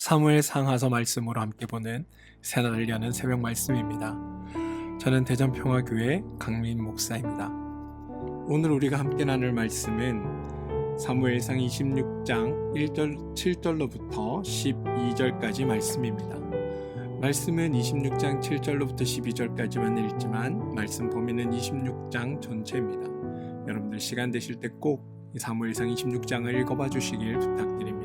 사무엘 상하서 말씀으로 함께 보는 새날을 여는 새벽 말씀입니다. 저는 대전평화교회 강민 목사입니다. 오늘 우리가 함께 나눌 말씀은 사무엘상 26장 1절 7절로부터 12절까지 말씀입니다. 말씀은 26장 7절로부터 12절까지만 읽지만 말씀 범위는 26장 전체입니다. 여러분들 시간 되실 때 꼭 사무엘상 26장을 읽어봐 주시길 부탁드립니다.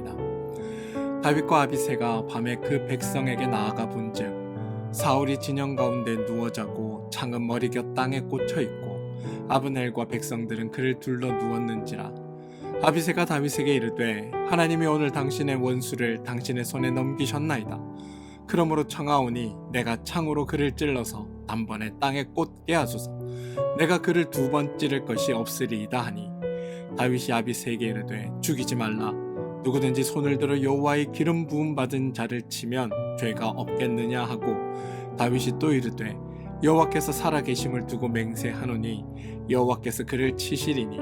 다윗과 아비새가 밤에 그 백성에게 나아가 본즉 사울이 진영 가운데 누워 자고 창은 머리곁 땅에 꽂혀 있고 아브넬과 백성들은 그를 둘러 누웠는지라. 아비새가 다윗에게 이르되 하나님이 오늘 당신의 원수를 당신의 손에 넘기셨나이다. 그러므로 청하오니 내가 창으로 그를 찔러서 단번에 땅에 꽂게 하소서. 내가 그를 2번 찌를 것이 없으리이다 하니 다윗이 아비새에게 이르되 죽이지 말라. 누구든지 손을 들어 여호와의 기름 부음 받은 자를 치면 죄가 없겠느냐 하고 다윗이 또 이르되 여호와께서 살아계심을 두고 맹세하노니 여호와께서 그를 치시리니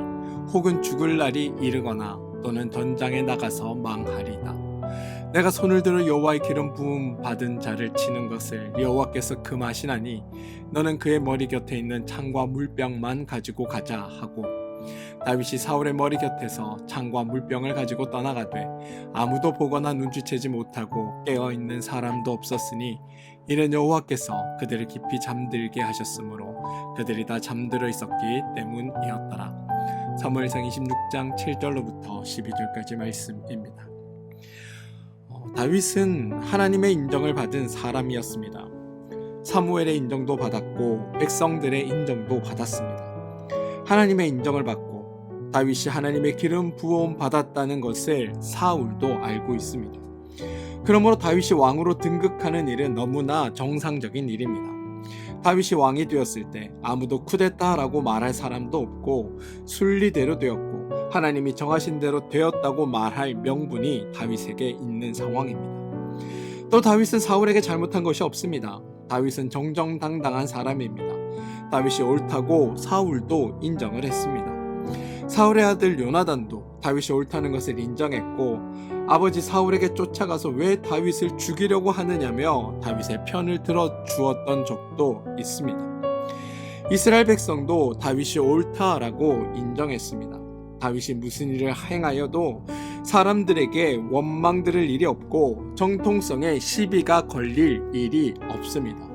혹은 죽을 날이 이르거나 또는 전장에 나가서 망하리다. 내가 손을 들어 여호와의 기름 부음 받은 자를 치는 것을 여호와께서 금하시나니 너는 그의 머리 곁에 있는 창과 물병만 가지고 가자 하고 다윗이 사울의 머리 곁에서 창과 물병을 가지고 떠나가되 아무도 보거나 눈치채지 못하고 깨어있는 사람도 없었으니 이는 여호와께서 그들을 깊이 잠들게 하셨으므로 그들이 다 잠들어 있었기 때문이었더라. 사무엘상 26장 7절로부터 12절까지 말씀입니다. 다윗은 하나님의 인정을 받은 사람이었습니다. 사무엘의 인정도 받았고 백성들의 인정도 받았습니다. 하나님의 인정을 받고 다윗이 하나님의 기름 부음 받았다는 것을 사울도 알고 있습니다. 그러므로 다윗이 왕으로 등극하는 일은 너무나 정상적인 일입니다. 다윗이 왕이 되었을 때 아무도 쿠데타라고 말할 사람도 없고 순리대로 되었고 하나님이 정하신 대로 되었다고 말할 명분이 다윗에게 있는 상황입니다. 또 다윗은 사울에게 잘못한 것이 없습니다. 다윗은 정정당당한 사람입니다. 다윗이 옳다고 사울도 인정을 했습니다. 사울의 아들 요나단도 다윗이 옳다는 것을 인정했고 아버지 사울에게 쫓아가서 왜 다윗을 죽이려고 하느냐며 다윗의 편을 들어 주었던 적도 있습니다. 이스라엘 백성도 다윗이 옳다라고 인정했습니다. 다윗이 무슨 일을 행하여도 사람들에게 원망 들을 일이 없고 정통성에 시비가 걸릴 일이 없습니다.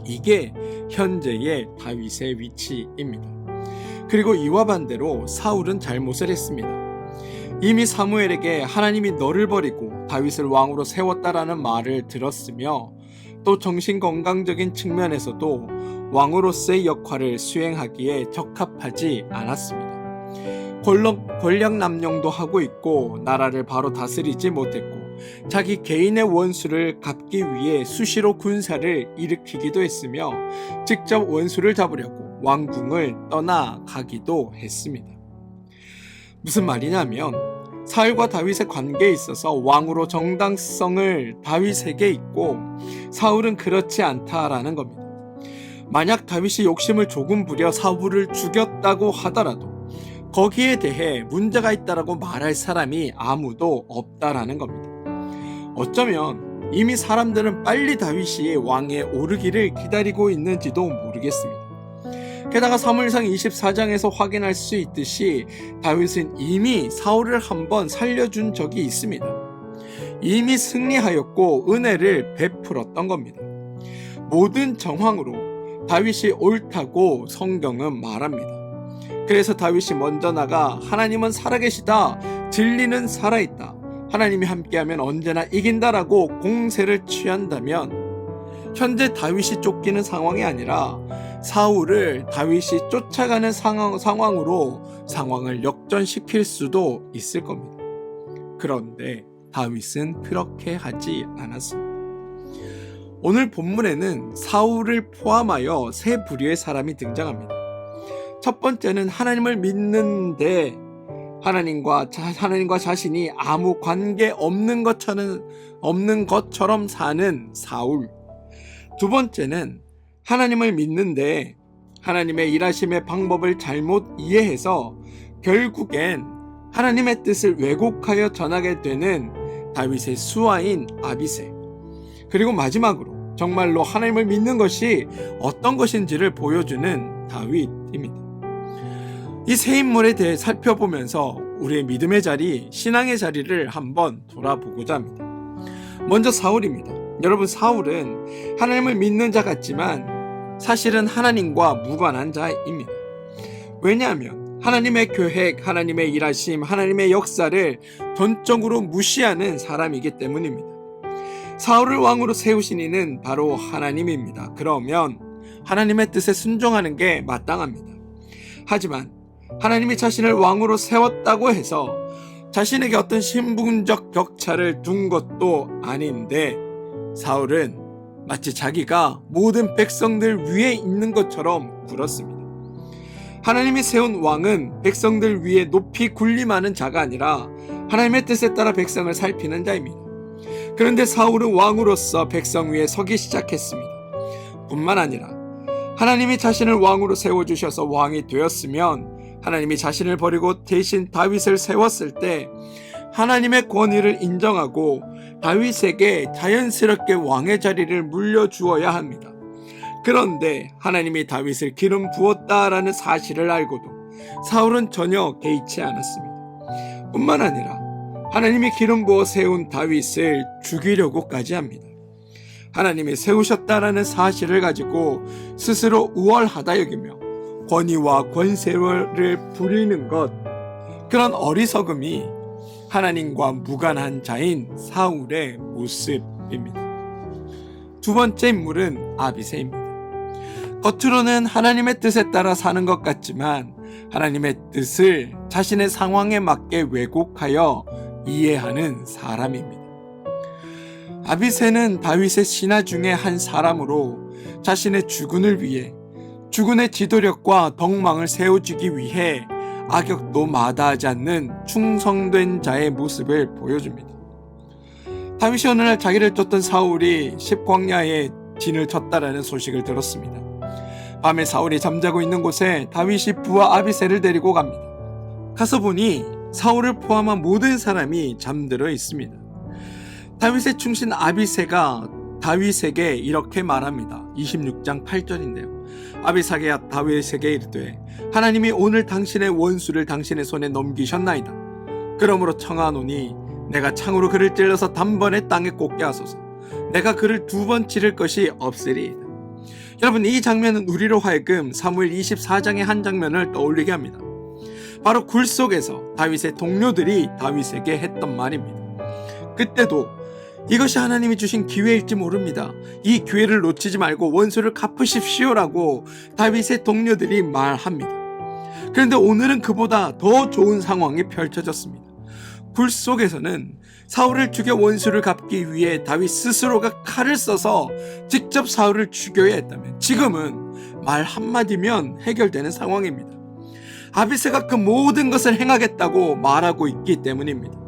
이게 현재의 다윗의 위치입니다. 그리고 이와 반대로 사울은 잘못을 했습니다. 이미 사무엘에게 하나님이 너를 버리고 다윗을 왕으로 세웠다라는 말을 들었으며 또 정신건강적인 측면에서도 왕으로서의 역할을 수행하기에 적합하지 않았습니다. 권력 남용도 하고 있고 나라를 바로 다스리지 못했고 자기 개인의 원수를 갚기 위해 수시로 군사를 일으키기도 했으며 직접 원수를 잡으려고 왕궁을 떠나가기도 했습니다. 무슨 말이냐면 사울과 다윗의 관계에 있어서 왕으로 정당성을 다윗에게 있고 사울은 그렇지 않다라는 겁니다. 만약 다윗이 욕심을 조금 부려 사울을 죽였다고 하더라도 거기에 대해 문제가 있다라고 말할 사람이 아무도 없다라는 겁니다. 어쩌면 이미 사람들은 빨리 다윗이 왕에 오르기를 기다리고 있는지도 모르겠습니다. 게다가 사무엘상 24장에서 확인할 수 있듯이 다윗은 이미 사울을 한번 살려준 적이 있습니다. 이미 승리하였고 은혜를 베풀었던 겁니다. 모든 정황으로 다윗이 옳다고 성경은 말합니다. 그래서 다윗이 먼저 나가 하나님은 살아계시다, 진리는 살아있다, 하나님이 함께하면 언제나 이긴다라고 공세를 취한다면 현재 다윗이 쫓기는 상황이 아니라 사울을 다윗이 쫓아가는 상황으로 상황을 역전시킬 수도 있을 겁니다. 그런데 다윗은 그렇게 하지 않았습니다. 오늘 본문에는 사울을 포함하여 세 부류의 사람이 등장합니다. 첫 번째는 하나님을 믿는데 하나님과 자신이 아무 관계 없는 것처럼 사는 사울. 두 번째는 하나님을 믿는데 하나님의 일하심의 방법을 잘못 이해해서 결국엔 하나님의 뜻을 왜곡하여 전하게 되는 다윗의 수하인 아비새, 그리고 마지막으로 정말로 하나님을 믿는 것이 어떤 것인지를 보여주는 다윗입니다. 이 세 인물에 대해 살펴보면서 우리의 믿음의 자리, 신앙의 자리를 한번 돌아보고자 합니다. 먼저 사울입니다. 여러분, 사울은 하나님을 믿는 자 같지만 사실은 하나님과 무관한 자입니다. 왜냐하면 하나님의 계획, 하나님의 일하심, 하나님의 역사를 전적으로 무시하는 사람이기 때문입니다. 사울을 왕으로 세우신 이는 바로 하나님입니다. 그러면 하나님의 뜻에 순종하는 게 마땅합니다. 하지만 하나님이 자신을 왕으로 세웠다고 해서 자신에게 어떤 신분적 격차를 둔 것도 아닌데, 사울은 마치 자기가 모든 백성들 위에 있는 것처럼 굴었습니다. 하나님이 세운 왕은 백성들 위에 높이 군림하는 자가 아니라 하나님의 뜻에 따라 백성을 살피는 자입니다. 그런데 사울은 왕으로서 백성 위에 서기 시작했습니다. 뿐만 아니라 하나님이 자신을 왕으로 세워주셔서 왕이 되었으면 하나님이 자신을 버리고 대신 다윗을 세웠을 때 하나님의 권위를 인정하고 다윗에게 자연스럽게 왕의 자리를 물려주어야 합니다. 그런데 하나님이 다윗을 기름 부었다라는 사실을 알고도 사울은 전혀 개의치 않았습니다. 뿐만 아니라 하나님이 기름 부어 세운 다윗을 죽이려고까지 합니다. 하나님이 세우셨다라는 사실을 가지고 스스로 우월하다 여기며 권위와 권세를 부리는 것, 그런 어리석음이 하나님과 무관한 자인 사울의 모습입니다. 두 번째 인물은 아비새입니다. 겉으로는 하나님의 뜻에 따라 사는 것 같지만 하나님의 뜻을 자신의 상황에 맞게 왜곡하여 이해하는 사람입니다. 아비새는 다윗의 신하 중에 한 사람으로 자신의 주군을 위해, 주군의 지도력과 덕망을 세워주기 위해 악역도 마다하지 않는 충성된 자의 모습을 보여줍니다. 다윗이 어느 날 자기를 쫓던 사울이 십광야에 진을 쳤다라는 소식을 들었습니다. 밤에 사울이 잠자고 있는 곳에 다윗이 부하 아비새를 데리고 갑니다. 가서 보니 사울을 포함한 모든 사람이 잠들어 있습니다. 다윗의 충신 아비새가 다윗에게 이렇게 말합니다. 26장 8절인데요. 아비새가 다윗에게 이르되 하나님이 오늘 당신의 원수를 당신의 손에 넘기셨나이다. 그러므로 청하노니 내가 창으로 그를 찔러서 단번에 땅에 꽂게 하소서. 내가 그를 2번 찌를 것이 없으리이다. 여러분, 이 장면은 우리로 하여금 사무엘 24장의 한 장면을 떠올리게 합니다. 바로 굴 속에서 다윗의 동료들이 다윗에게 했던 말입니다. 그때도 이것이 하나님이 주신 기회일지 모릅니다. 이 기회를 놓치지 말고 원수를 갚으십시오라고 다윗의 동료들이 말합니다. 그런데 오늘은 그보다 더 좋은 상황이 펼쳐졌습니다. 굴 속에서는 사울을 죽여 원수를 갚기 위해 다윗 스스로가 칼을 써서 직접 사울을 죽여야 했다면 지금은 말 한마디면 해결되는 상황입니다. 아비새가 그 모든 것을 행하겠다고 말하고 있기 때문입니다.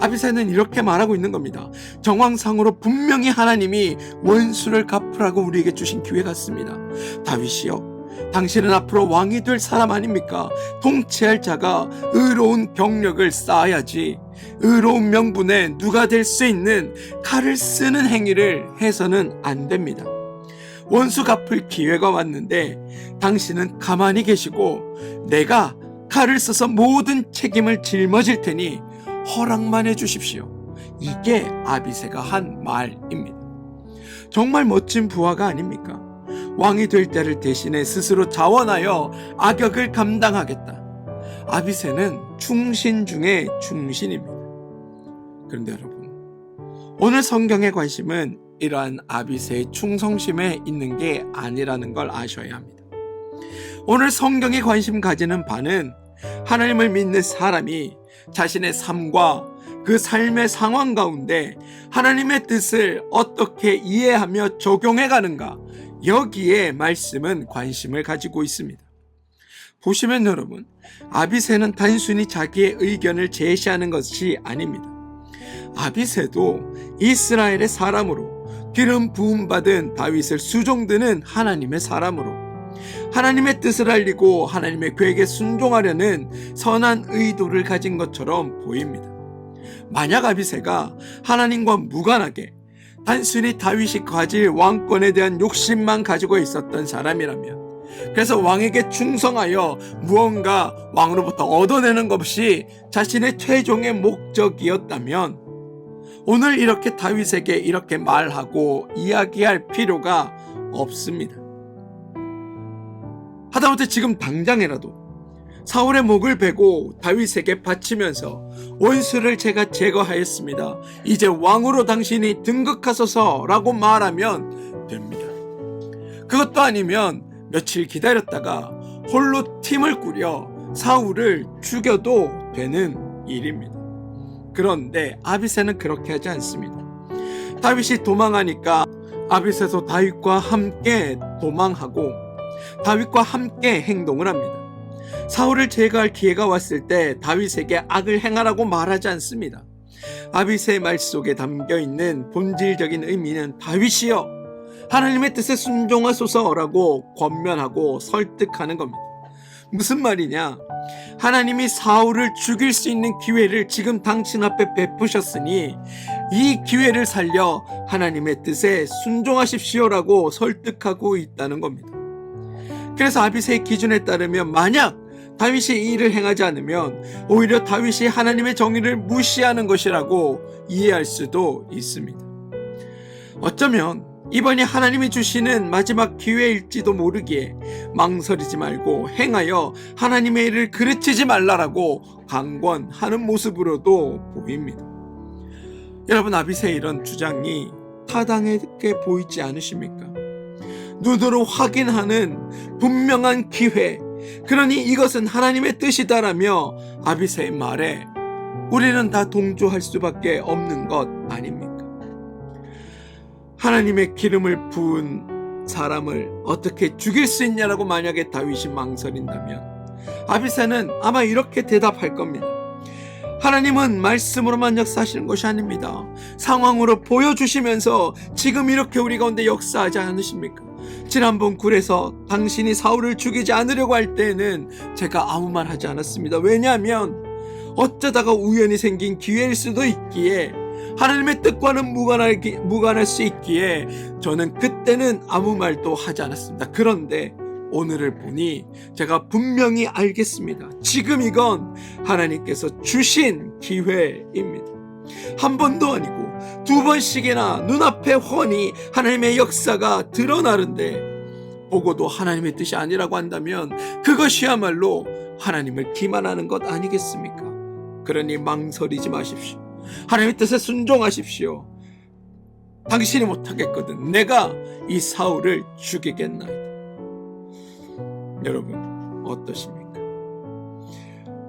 아비새는 이렇게 말하고 있는 겁니다. 정황상으로 분명히 하나님이 원수를 갚으라고 우리에게 주신 기회 같습니다. 다윗이여, 당신은 앞으로 왕이 될 사람 아닙니까? 통치할 자가 의로운 경력을 쌓아야지 의로운 명분에 누가 될 수 있는 칼을 쓰는 행위를 해서는 안 됩니다. 원수 갚을 기회가 왔는데 당신은 가만히 계시고 내가 칼을 써서 모든 책임을 짊어질 테니 허락만 해주십시오. 이게 아비새가 한 말입니다. 정말 멋진 부하가 아닙니까? 왕이 될 때를 대신해 스스로 자원하여 악역을 감당하겠다. 아비새는 충신 중에 충신입니다. 그런데 여러분, 오늘 성경의 관심은 이러한 아비새의 충성심에 있는 게 아니라는 걸 아셔야 합니다. 오늘 성경이 관심 가지는 바는 하나님을 믿는 사람이 자신의 삶과 그 삶의 상황 가운데 하나님의 뜻을 어떻게 이해하며 적용해 가는가, 여기에 말씀은 관심을 가지고 있습니다. 보시면 여러분, 아비새는 단순히 자기의 의견을 제시하는 것이 아닙니다. 아비새도 이스라엘의 사람으로 기름 부음 받은 다윗을 수종드는 하나님의 사람으로 하나님의 뜻을 알리고 하나님의 계획에 순종하려는 선한 의도를 가진 것처럼 보입니다. 만약 아비새가 하나님과 무관하게 단순히 다윗이 가질 왕권에 대한 욕심만 가지고 있었던 사람이라면, 그래서 왕에게 충성하여 무언가 왕으로부터 얻어내는 것이 자신의 최종의 목적이었다면 오늘 이렇게 다윗에게 이렇게 말하고 이야기할 필요가 없습니다. 하다못해 지금 당장이라도 사울의 목을 베고 다윗에게 바치면서 원수를 제가 제거하였습니다. 이제 왕으로 당신이 등극하소서라고 말하면 됩니다. 그것도 아니면 며칠 기다렸다가 홀로 팀을 꾸려 사울을 죽여도 되는 일입니다. 그런데 아비새는 그렇게 하지 않습니다. 다윗이 도망하니까 아비새도 다윗과 함께 도망하고 다윗과 함께 행동을 합니다. 사울을 제거할 기회가 왔을 때 다윗에게 악을 행하라고 말하지 않습니다. 아비새의 말 속에 담겨있는 본질적인 의미는 다윗이여 하나님의 뜻에 순종하소서라고 권면하고 설득하는 겁니다. 무슨 말이냐? 하나님이 사울을 죽일 수 있는 기회를 지금 당신 앞에 베푸셨으니 이 기회를 살려 하나님의 뜻에 순종하십시오라고 설득하고 있다는 겁니다. 그래서 아비새의 기준에 따르면 만약 다윗이 이 일을 행하지 않으면 오히려 다윗이 하나님의 정의를 무시하는 것이라고 이해할 수도 있습니다. 어쩌면 이번이 하나님이 주시는 마지막 기회일지도 모르기에 망설이지 말고 행하여 하나님의 일을 그르치지 말라라고 강권하는 모습으로도 보입니다. 여러분, 아비새의 이런 주장이 타당하게 보이지 않으십니까? 눈으로 확인하는 분명한 기회, 그러니 이것은 하나님의 뜻이다라며 아비새의 말에 우리는 다 동조할 수밖에 없는 것 아닙니까? 하나님의 기름을 부은 사람을 어떻게 죽일 수 있냐라고 만약에 다윗이 망설인다면 아비새는 아마 이렇게 대답할 겁니다. 하나님은 말씀으로만 역사하시는 것이 아닙니다. 상황으로 보여주시면서 지금 이렇게 우리 가운데 역사하지 않으십니까? 지난번 굴에서 당신이 사울을 죽이지 않으려고 할 때에는 제가 아무 말 하지 않았습니다. 왜냐하면 어쩌다가 우연히 생긴 기회일 수도 있기에 하나님의 뜻과는 무관할 수 있기에 저는 그때는 아무 말도 하지 않았습니다. 그런데 오늘을 보니 제가 분명히 알겠습니다. 지금 이건 하나님께서 주신 기회입니다. 한 번도 아니고 두 번씩이나 눈앞에 훤히 하나님의 역사가 드러나는데 보고도 하나님의 뜻이 아니라고 한다면 그것이야말로 하나님을 기만하는 것 아니겠습니까? 그러니 망설이지 마십시오. 하나님의 뜻에 순종하십시오. 당신이 못하겠거든 내가 이 사울을 죽이겠나이다. 여러분 어떠십니까?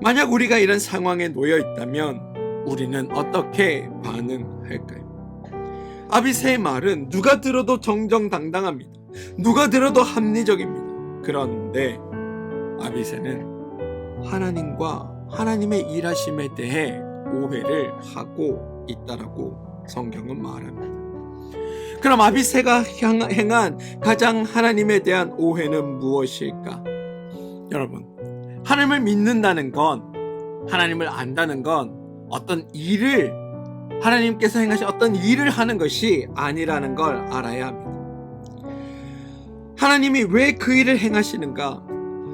만약 우리가 이런 상황에 놓여 있다면 우리는 어떻게 반응할까요? 아비새의 말은 누가 들어도 정정당당합니다. 누가 들어도 합리적입니다. 그런데 아비새는 하나님과 하나님의 일하심에 대해 오해를 하고 있다라고 성경은 말합니다. 그럼 아비새가 행한 가장 하나님에 대한 오해는 무엇일까? 여러분, 하나님을 믿는다는 건, 하나님을 안다는 건 어떤 일을, 하나님께서 행하신 어떤 일을 하는 것이 아니라는 걸 알아야 합니다. 하나님이 왜 그 일을 행하시는가?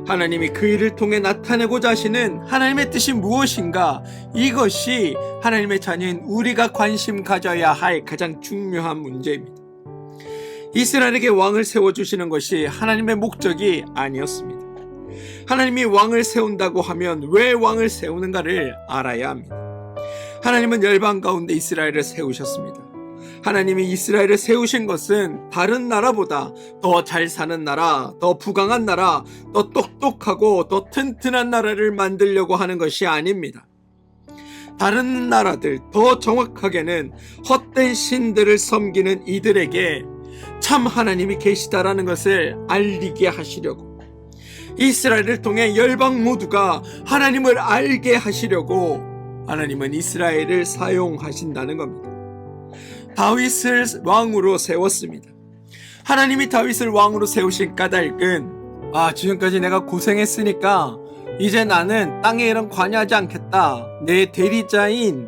하나님이 그 일을 통해 나타내고자 하시는 하나님의 뜻이 무엇인가? 이것이 하나님의 자녀인 우리가 관심 가져야 할 가장 중요한 문제입니다. 이스라엘에게 왕을 세워주시는 것이 하나님의 목적이 아니었습니다. 하나님이 왕을 세운다고 하면 왜 왕을 세우는가를 알아야 합니다. 하나님은 열방 가운데 이스라엘을 세우셨습니다. 하나님이 이스라엘을 세우신 것은 다른 나라보다 더 잘 사는 나라, 더 부강한 나라, 더 똑똑하고 더 튼튼한 나라를 만들려고 하는 것이 아닙니다. 다른 나라들, 더 정확하게는 헛된 신들을 섬기는 이들에게 참 하나님이 계시다라는 것을 알리게 하시려고, 이스라엘을 통해 열방 모두가 하나님을 알게 하시려고 하나님은 이스라엘을 사용하신다는 겁니다. 다윗을 왕으로 세웠습니다. 하나님이 다윗을 왕으로 세우신 까닭은 지금까지 내가 고생했으니까 이제 나는 땅에 이런 관여하지 않겠다. 내 대리자인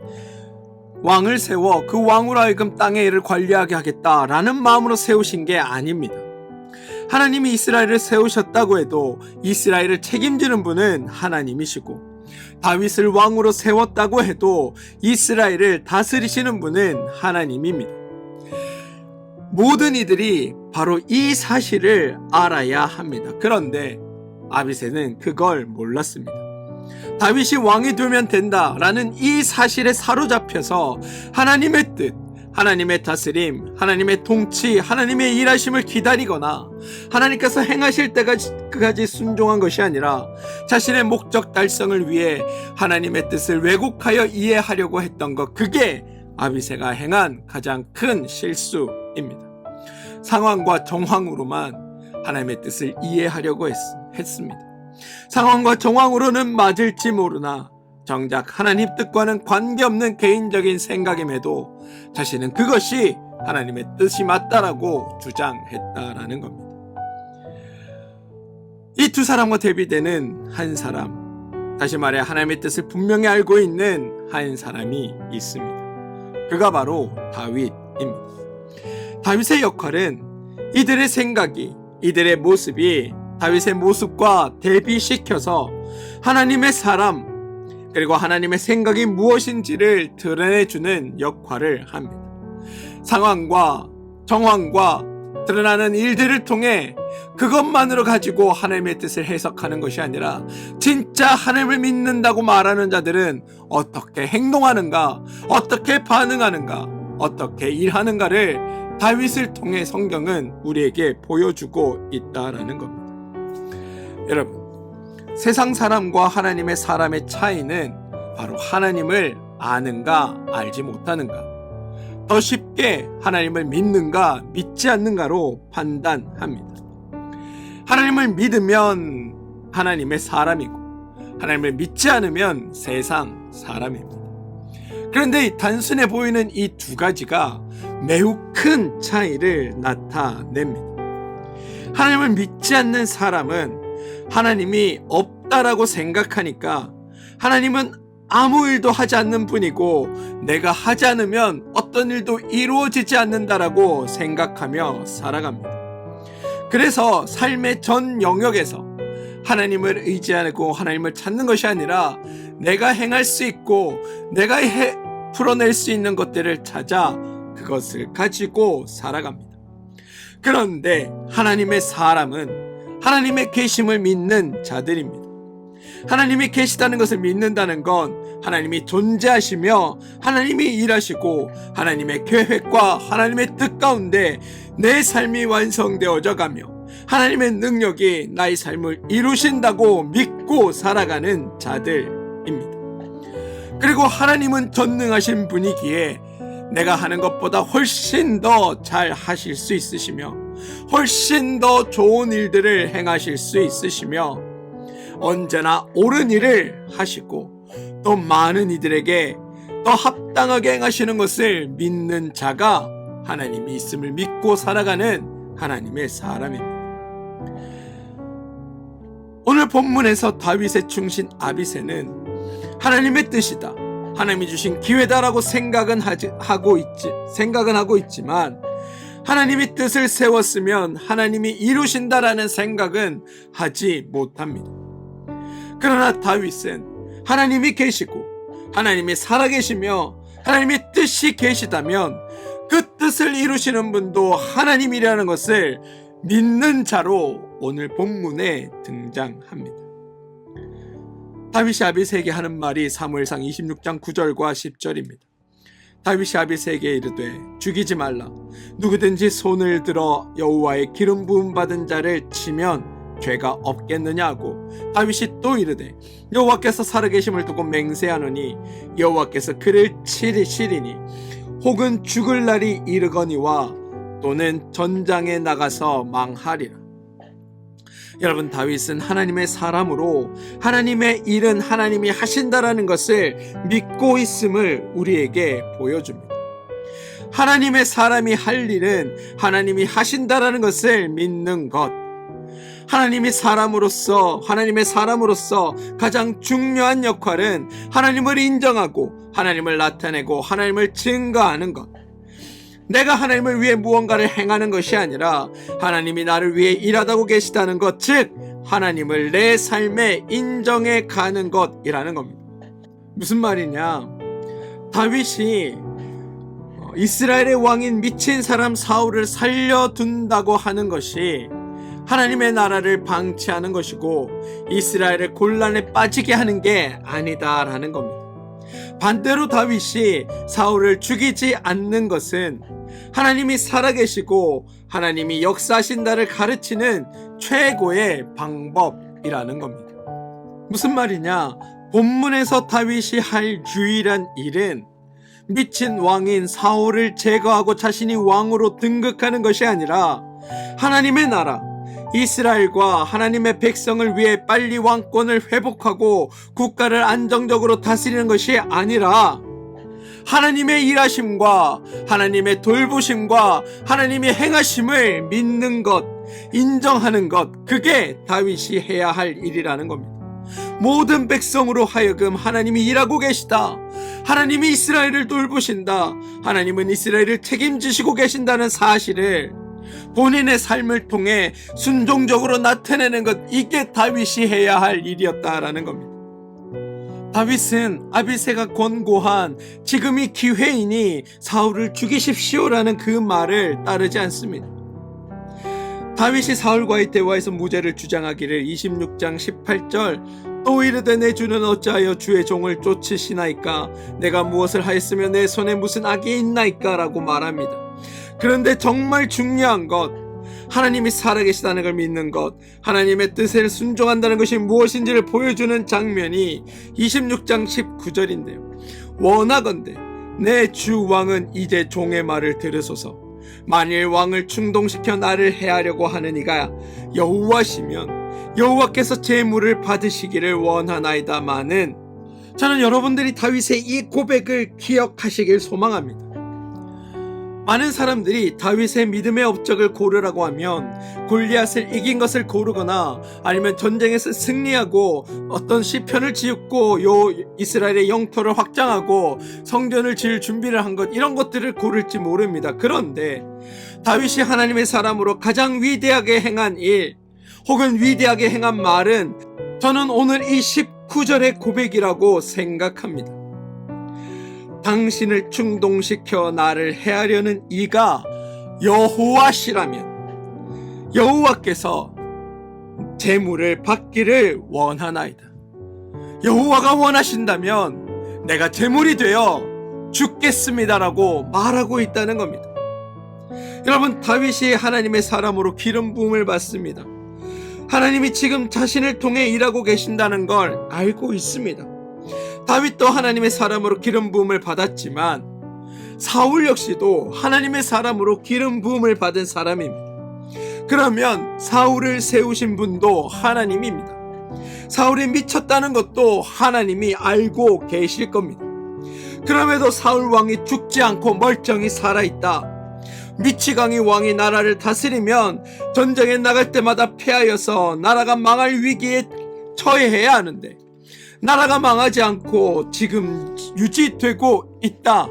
왕을 세워 그 왕으로 하여금 땅의 일을 관리하게 하겠다라는 마음으로 세우신 게 아닙니다. 하나님이 이스라엘을 세우셨다고 해도 이스라엘을 책임지는 분은 하나님이시고, 다윗을 왕으로 세웠다고 해도 이스라엘을 다스리시는 분은 하나님입니다. 모든 이들이 바로 이 사실을 알아야 합니다. 그런데 아비새는 그걸 몰랐습니다. 다윗이 왕이 되면 된다라는 이 사실에 사로잡혀서 하나님의 뜻, 하나님의 다스림, 하나님의 통치, 하나님의 일하심을 기다리거나 하나님께서 행하실 때까지 순종한 것이 아니라 자신의 목적 달성을 위해 하나님의 뜻을 왜곡하여 이해하려고 했던 것, 그게 아비새가 행한 가장 큰 실수입니다. 상황과 정황으로만 하나님의 뜻을 이해하려고 했습니다. 상황과 정황으로는 맞을지 모르나 정작 하나님 뜻과는 관계없는 개인적인 생각임에도 자신은 그것이 하나님의 뜻이 맞다라고 주장했다라는 겁니다. 이 두 사람과 대비되는 한 사람, 다시 말해 하나님의 뜻을 분명히 알고 있는 한 사람이 있습니다. 그가 바로 다윗입니다. 다윗의 역할은 이들의 생각이, 이들의 모습이 다윗의 모습과 대비시켜서 하나님의 사람, 그리고 하나님의 생각이 무엇인지를 드러내주는 역할을 합니다. 상황과 정황과 드러나는 일들을 통해 그것만으로 가지고 하나님의 뜻을 해석하는 것이 아니라 진짜 하나님을 믿는다고 말하는 자들은 어떻게 행동하는가, 어떻게 반응하는가, 어떻게 일하는가를 다윗을 통해 성경은 우리에게 보여주고 있다라는 겁니다. 여러분, 세상 사람과 하나님의 사람의 차이는 바로 하나님을 아는가 알지 못하는가, 더 쉽게 하나님을 믿는가 믿지 않는가로 판단합니다. 하나님을 믿으면 하나님의 사람이고 하나님을 믿지 않으면 세상 사람입니다. 그런데 단순해 보이는 이 두 가지가 매우 큰 차이를 나타냅니다. 하나님을 믿지 않는 사람은 하나님이 없다라고 생각하니까 하나님은 아무 일도 하지 않는 분이고 내가 하지 않으면 어떤 일도 이루어지지 않는다라고 생각하며 살아갑니다. 그래서 삶의 전 영역에서 하나님을 의지하고 하나님을 찾는 것이 아니라 내가 행할 수 있고 내가 풀어낼 수 있는 것들을 찾아 그것을 가지고 살아갑니다. 그런데 하나님의 사람은 하나님의 계심을 믿는 자들입니다. 하나님이 계시다는 것을 믿는다는 건 하나님이 존재하시며 하나님이 일하시고 하나님의 계획과 하나님의 뜻 가운데 내 삶이 완성되어져 가며 하나님의 능력이 나의 삶을 이루신다고 믿고 살아가는 자들입니다. 그리고 하나님은 전능하신 분이기에 내가 하는 것보다 훨씬 더 잘 하실 수 있으시며 훨씬 더 좋은 일들을 행하실 수 있으시며 언제나 옳은 일을 하시고 또 많은 이들에게 더 합당하게 행하시는 것을 믿는 자가 하나님이 있음을 믿고 살아가는 하나님의 사람입니다. 오늘 본문에서 다윗의 충신 아비새는 하나님의 뜻이다, 하나님이 주신 기회다라고 생각은 하고 있지만 하나님이 뜻을 세웠으면 하나님이 이루신다라는 생각은 하지 못합니다. 그러나 다윗은 하나님이 계시고 하나님이 살아계시며 하나님의 뜻이 계시다면 그 뜻을 이루시는 분도 하나님이라는 것을 믿는 자로 오늘 본문에 등장합니다. 다윗이 아비새에게 하는 말이 사무엘상 26장 9절과 10절입니다. 다윗이 아비새에게 이르되 죽이지 말라. 누구든지 손을 들어 여호와의 기름 부음 받은 자를 치면 죄가 없겠느냐 하고 다윗이 또 이르되 여호와께서 살아계심을 두고 맹세하노니 여호와께서 그를 치리시리니 혹은 죽을 날이 이르거니와 또는 전장에 나가서 망하리라. 여러분, 다윗은 하나님의 사람으로 하나님의 일은 하나님이 하신다라는 것을 믿고 있음을 우리에게 보여줍니다. 하나님의 사람이 할 일은 하나님이 하신다라는 것을 믿는 것, 하나님의 사람으로서 가장 중요한 역할은 하나님을 인정하고 하나님을 나타내고 하나님을 증거하는 것. 내가 하나님을 위해 무언가를 행하는 것이 아니라 하나님이 나를 위해 일하다고 계시다는 것, 즉 하나님을 내 삶에 인정해 가는 것이라는 겁니다. 무슨 말이냐? 다윗이 이스라엘의 왕인 미친 사람 사울을 살려둔다고 하는 것이 하나님의 나라를 방치하는 것이고 이스라엘을 곤란에 빠지게 하는 게 아니다라는 겁니다. 반대로 다윗이 사울을 죽이지 않는 것은 하나님이 살아계시고 하나님이 역사하신다를 가르치는 최고의 방법이라는 겁니다. 무슨 말이냐? 본문에서 다윗이 할 유일한 일은 미친 왕인 사울을 제거하고 자신이 왕으로 등극하는 것이 아니라 하나님의 나라, 이스라엘과 하나님의 백성을 위해 빨리 왕권을 회복하고 국가를 안정적으로 다스리는 것이 아니라 하나님의 일하심과 하나님의 돌보심과 하나님의 행하심을 믿는 것, 인정하는 것, 그게 다윗이 해야 할 일이라는 겁니다. 모든 백성으로 하여금 하나님이 일하고 계시다, 하나님이 이스라엘을 돌보신다, 하나님은 이스라엘을 책임지시고 계신다는 사실을 본인의 삶을 통해 순종적으로 나타내는 것, 이게 다윗이 해야 할 일이었다라는 겁니다. 다윗은 아비새가 권고한 지금이 기회이니 사울을 죽이십시오라는 그 말을 따르지 않습니다. 다윗이 사울과의 대화에서 무죄를 주장하기를 26장 18절 또 이르되 내 주는 어찌하여 주의 종을 쫓으시나이까? 내가 무엇을 하였으며 내 손에 무슨 악이 있나이까? 라고 말합니다. 그런데 정말 중요한 것, 하나님이 살아계시다는 걸 믿는 것, 하나님의 뜻에 순종한다는 것이 무엇인지를 보여주는 장면이 26장 19절인데요. 원하건대 내 주 왕은 이제 종의 말을 들으소서. 만일 왕을 충동시켜 나를 해하려고 하느니가 여호와시면 여호와께서 제물을 받으시기를 원하나이다마는, 저는 여러분들이 다윗의 이 고백을 기억하시길 소망합니다. 많은 사람들이 다윗의 믿음의 업적을 고르라고 하면 골리앗을 이긴 것을 고르거나 아니면 전쟁에서 승리하고 어떤 시편을 지었고 이스라엘의 영토를 확장하고 성전을 지을 준비를 한 것, 이런 것들을 고를지 모릅니다. 그런데 다윗이 하나님의 사람으로 가장 위대하게 행한 일 혹은 위대하게 행한 말은 저는 오늘 이 19절의 고백이라고 생각합니다. 당신을 충동시켜 나를 해하려는 이가 여호와시라면 여호와께서 제물을 받기를 원하나이다. 여호와가 원하신다면 내가 제물이 되어 죽겠습니다라고 말하고 있다는 겁니다. 여러분, 다윗이 하나님의 사람으로 기름 부음을 받습니다. 하나님이 지금 자신을 통해 일하고 계신다는 걸 알고 있습니다. 다윗도 하나님의 사람으로 기름 부음을 받았지만 사울 역시도 하나님의 사람으로 기름 부음을 받은 사람입니다. 그러면 사울을 세우신 분도 하나님입니다. 사울이 미쳤다는 것도 하나님이 알고 계실 겁니다. 그럼에도 사울 왕이 죽지 않고 멀쩡히 살아있다. 미치광이 왕이 나라를 다스리면 전쟁에 나갈 때마다 패하여서 나라가 망할 위기에 처해야 하는데 나라가 망하지 않고 지금 유지되고 있다.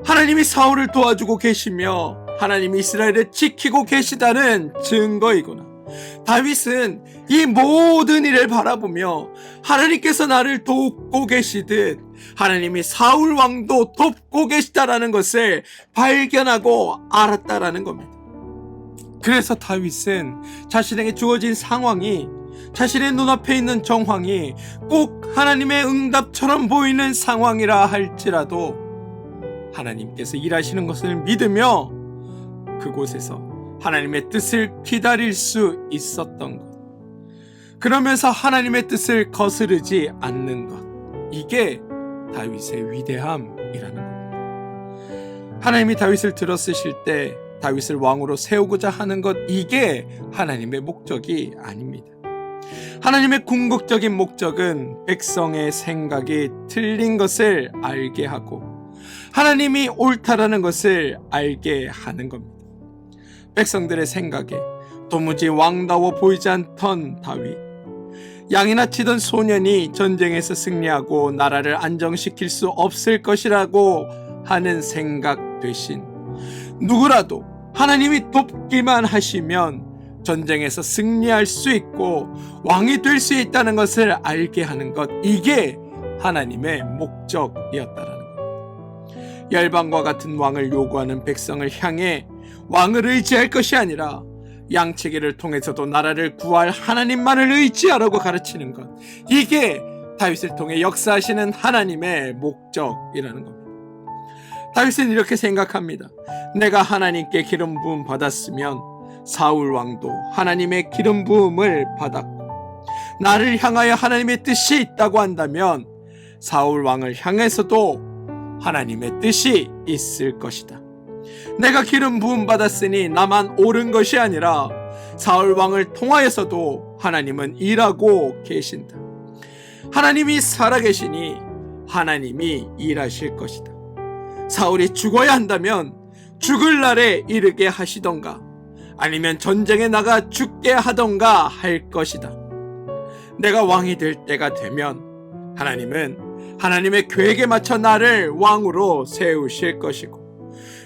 하나님이 사울을 도와주고 계시며 하나님이 이스라엘을 지키고 계시다는 증거이구나. 다윗은 이 모든 일을 바라보며 하나님께서 나를 돕고 계시듯 하나님이 사울 왕도 돕고 계시다라는 것을 발견하고 알았다라는 겁니다. 그래서 다윗은 자신에게 주어진 상황이, 자신의 눈앞에 있는 정황이 꼭 하나님의 응답처럼 보이는 상황이라 할지라도 하나님께서 일하시는 것을 믿으며 그곳에서 하나님의 뜻을 기다릴 수 있었던 것, 그러면서 하나님의 뜻을 거스르지 않는 것, 이게 다윗의 위대함이라는 겁니다. 하나님이 다윗을 들어쓰실 때 다윗을 왕으로 세우고자 하는 것, 이게 하나님의 목적이 아닙니다. 하나님의 궁극적인 목적은 백성의 생각이 틀린 것을 알게 하고 하나님이 옳다라는 것을 알게 하는 겁니다. 백성들의 생각에 도무지 왕다워 보이지 않던 다윗, 양이나 치던 소년이 전쟁에서 승리하고 나라를 안정시킬 수 없을 것이라고 하는 생각 대신 누구라도 하나님이 돕기만 하시면 전쟁에서 승리할 수 있고 왕이 될 수 있다는 것을 알게 하는 것, 이게 하나님의 목적이었다라는 겁니다. 열방과 같은 왕을 요구하는 백성을 향해 왕을 의지할 것이 아니라 양치기를 통해서도 나라를 구할 하나님만을 의지하라고 가르치는 것, 이게 다윗을 통해 역사하시는 하나님의 목적이라는 겁니다. 다윗은 이렇게 생각합니다. 내가 하나님께 기름 부음 받았으면 사울 왕도 하나님의 기름 부음을 받았고, 나를 향하여 하나님의 뜻이 있다고 한다면 사울 왕을 향해서도 하나님의 뜻이 있을 것이다. 내가 기름 부음 받았으니 나만 옳은 것이 아니라 사울 왕을 통하여서도 하나님은 일하고 계신다. 하나님이 살아계시니 하나님이 일하실 것이다. 사울이 죽어야 한다면 죽을 날에 이르게 하시던가 아니면 전쟁에 나가 죽게 하던가 할 것이다. 내가 왕이 될 때가 되면 하나님은 하나님의 계획에 맞춰 나를 왕으로 세우실 것이고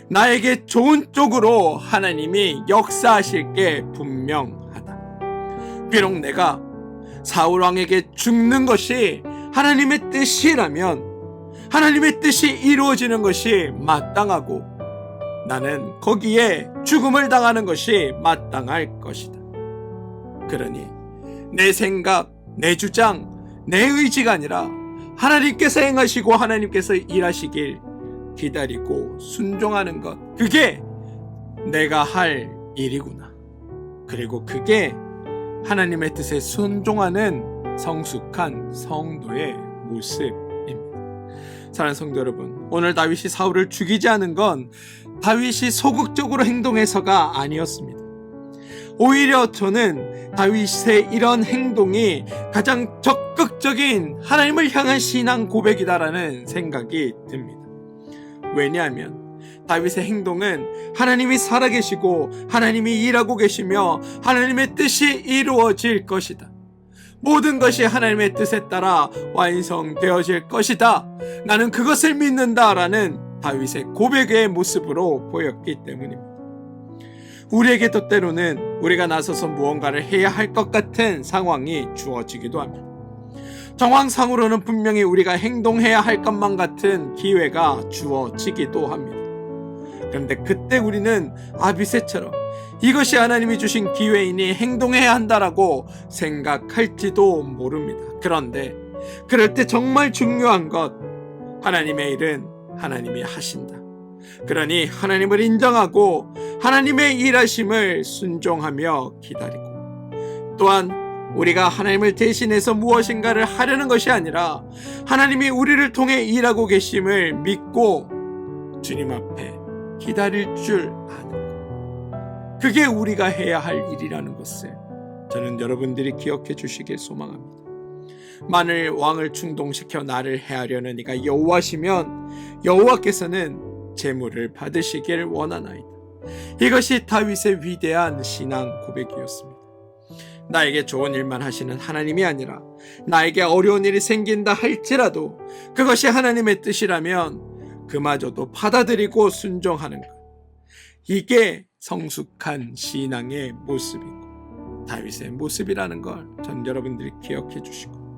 나에게 좋은 쪽으로 하나님이 역사하실 게 분명하다. 비록 내가 사울 왕에게 죽는 것이 하나님의 뜻이라면 하나님의 뜻이 이루어지는 것이 마땅하고 나는 거기에 죽음을 당하는 것이 마땅할 것이다. 그러니 내 생각, 내 주장, 내 의지가 아니라 하나님께서 행하시고 하나님께서 일하시길 기다리고 순종하는 것, 그게 내가 할 일이구나. 그리고 그게 하나님의 뜻에 순종하는 성숙한 성도의 모습입니다. 사랑하는 성도 여러분, 오늘 다윗이 사울을 죽이지 않은 건 다윗이 소극적으로 행동해서가 아니었습니다. 오히려 저는 다윗의 이런 행동이 가장 적극적인 하나님을 향한 신앙 고백이다라는 생각이 듭니다. 왜냐하면 다윗의 행동은 하나님이 살아계시고 하나님이 일하고 계시며 하나님의 뜻이 이루어질 것이다. 모든 것이 하나님의 뜻에 따라 완성되어질 것이다. 나는 그것을 믿는다라는 다윗의 고백의 모습으로 보였기 때문입니다. 우리에게도 때로는 우리가 나서서 무언가를 해야 할 것 같은 상황이 주어지기도 합니다. 정황상으로는 분명히 우리가 행동해야 할 것만 같은 기회가 주어지기도 합니다. 그런데 그때 우리는 아비새처럼 이것이 하나님이 주신 기회이니 행동해야 한다라고 생각할지도 모릅니다. 그런데 그럴 때 정말 중요한 것, 하나님의 일은 하나님이 하신다. 그러니 하나님을 인정하고 하나님의 일하심을 순종하며 기다리고, 또한 우리가 하나님을 대신해서 무엇인가를 하려는 것이 아니라 하나님이 우리를 통해 일하고 계심을 믿고 주님 앞에 기다릴 줄 아는 것, 그게 우리가 해야 할 일이라는 것을 저는 여러분들이 기억해 주시길 소망합니다. 만일 왕을 충동시켜 나를 해하려는 이가 여호와시면 여호와께서는 재물을 받으시길 원하나이다. 이것이 다윗의 위대한 신앙 고백이었습니다. 나에게 좋은 일만 하시는 하나님이 아니라 나에게 어려운 일이 생긴다 할지라도 그것이 하나님의 뜻이라면 그마저도 받아들이고 순종하는 것, 이게 성숙한 신앙의 모습이고 다윗의 모습이라는 걸 전 여러분들이 기억해 주시고,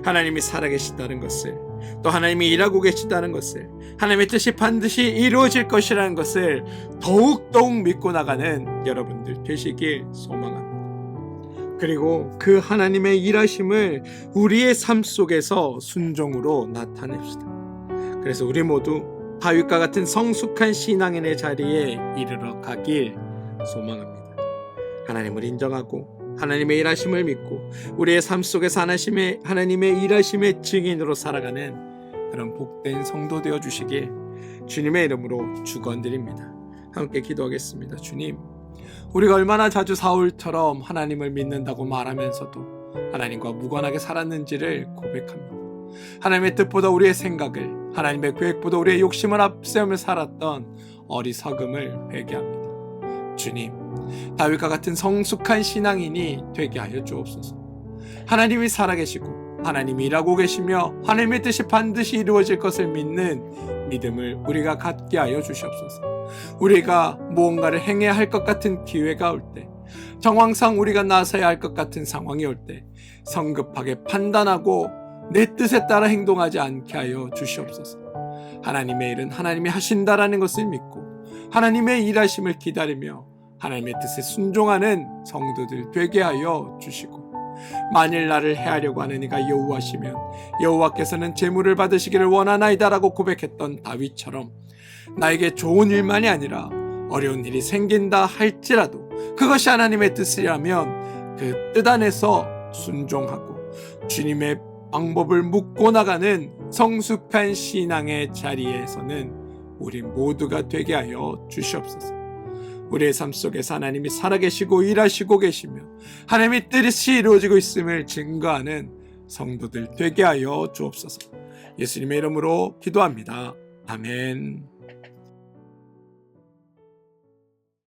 하나님이 살아계시다는 것을, 또 하나님이 일하고 계시다는 것을, 하나님의 뜻이 반드시 이루어질 것이라는 것을 더욱더욱 믿고 나가는 여러분들 되시길 소망합니다. 그리고 그 하나님의 일하심을 우리의 삶 속에서 순종으로 나타냅시다. 그래서 우리 모두 다윗과 같은 성숙한 신앙인의 자리에 이르러 가길 소망합니다. 하나님을 인정하고 하나님의 일하심을 믿고 우리의 삶 속에서 하나님의 일하심의 증인으로 살아가는 그런 복된 성도 되어 주시길 주님의 이름으로 축원드립니다. 함께 기도하겠습니다. 주님, 우리가 얼마나 자주 사울처럼 하나님을 믿는다고 말하면서도 하나님과 무관하게 살았는지를 고백합니다. 하나님의 뜻보다 우리의 생각을, 하나님의 계획보다 우리의 욕심을 앞세우며 살았던 어리석음을 회개합니다. 주님, 다윗과 같은 성숙한 신앙인이 되게 하여 주옵소서. 하나님이 살아계시고 하나님이 일하고 계시며 하나님의 뜻이 반드시 이루어질 것을 믿는 믿음을 우리가 갖게 하여 주시옵소서. 우리가 무언가를 행해야 할 것 같은 기회가 올 때, 정황상 우리가 나서야 할 것 같은 상황이 올 때 성급하게 판단하고 내 뜻에 따라 행동하지 않게 하여 주시옵소서. 하나님의 일은 하나님이 하신다라는 것을 믿고 하나님의 일하심을 기다리며 하나님의 뜻에 순종하는 성도들 되게 하여 주시고, 만일 나를 해하려고 하는 이가 여호와시면 여호와께서는 재물을 받으시기를 원하나이다라고 고백했던 다윗처럼 나에게 좋은 일만이 아니라 어려운 일이 생긴다 할지라도 그것이 하나님의 뜻이라면 그 뜻 안에서 순종하고 주님의 방법을 묻고 나가는 성숙한 신앙의 자리에서는 우리 모두가 되게 하여 주시옵소서. 우리의 삶 속에서 하나님이 살아계시고 일하시고 계시며 하나님의 뜻이 이루어지고 있음을 증거하는 성도들 되게 하여 주옵소서. 예수님의 이름으로 기도합니다. 아멘.